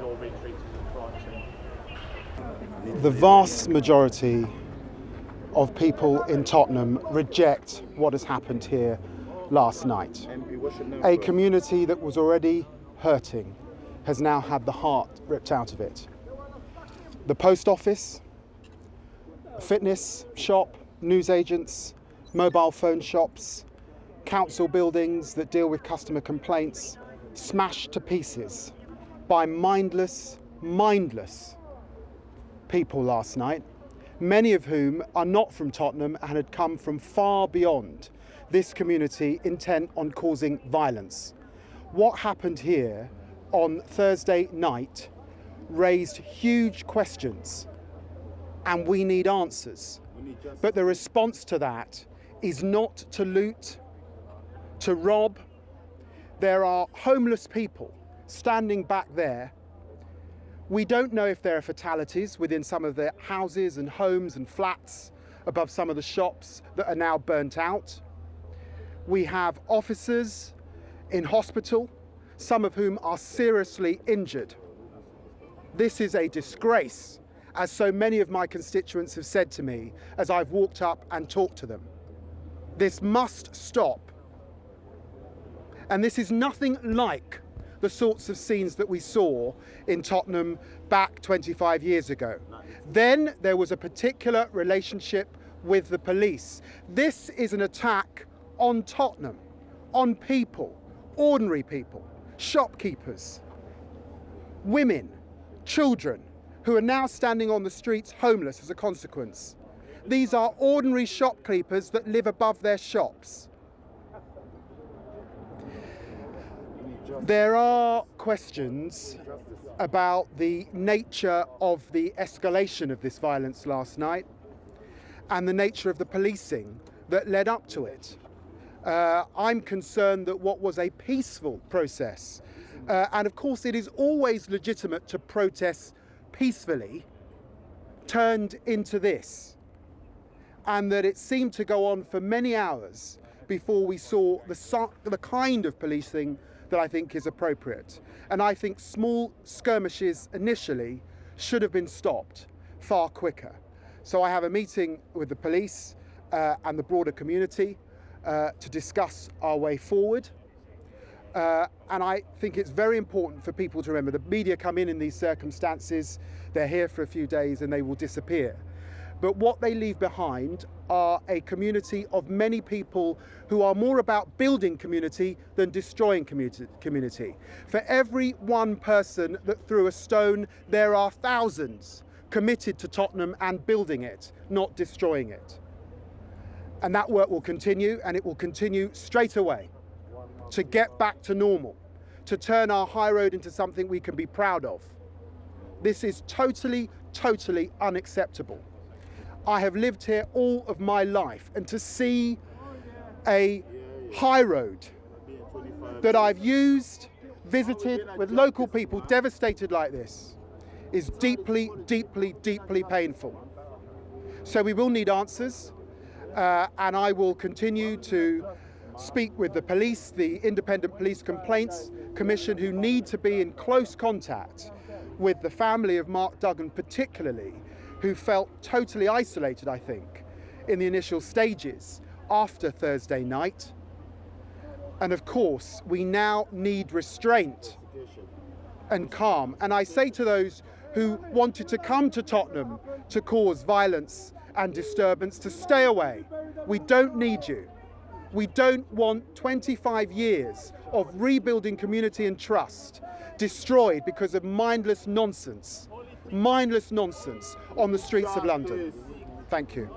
or being treated as a crime scene? The vast majority of people in Tottenham reject what has happened here last night. A community that was already hurting has now had the heart ripped out of it. The post office, fitness shop, newsagents, mobile phone shops, council buildings that deal with customer complaints, smashed to pieces by mindless people last night, many of whom are not from Tottenham and had come from far beyond this community, intent on causing violence. What happened here on Thursday night raised huge questions, and we need answers. But the response to that is not to loot, to rob. There are homeless people standing back there. We don't know if there are fatalities within some of the houses and homes and flats above some of the shops that are now burnt out. We have officers in hospital, some of whom are seriously injured. This is a disgrace, as so many of my constituents have said to me as I've walked up and talked to them. This must stop. And this is nothing like the sorts of scenes that we saw in Tottenham back 25 years ago. Then there was a particular relationship with the police. This is an attack on Tottenham, on people, ordinary people, shopkeepers, women, children, who are now standing on the streets homeless as a consequence. These are ordinary shopkeepers that live above their shops. There are questions about the nature of the escalation of this violence last night and the nature of the policing that led up to it. I'm concerned that what was a peaceful process, and of course it is always legitimate to protest peacefully, turned into this, and that it seemed to go on for many hours before we saw the kind of policing that I think is appropriate. And I think small skirmishes initially should have been stopped far quicker. So I have a meeting with the police and the broader community to discuss our way forward. And I think it's very important for people to remember the media come in these circumstances, they're here for a few days and they will disappear. But what they leave behind are a community of many people who are more about building community than destroying community. For every one person that threw a stone, there are thousands committed to Tottenham and building it, not destroying it. And that work will continue, and it will continue straight away to get back to normal, to turn our high road into something we can be proud of. This is totally unacceptable. I have lived here all of my life, and to see a high road that I've used, visited with local people devastated like this is deeply painful. So we will need answers, and I will continue to speak with the police, the Independent Police Complaints Commission, who need to be in close contact with the family of Mark Duggan particularly, who felt totally isolated, I think, in the initial stages after Thursday night. And of course, we now need restraint and calm. And I say to those who wanted to come to Tottenham to cause violence and disturbance to stay away. We don't need you. We don't want 25 years of rebuilding community and trust destroyed because of mindless nonsense on the streets of London. Thank you.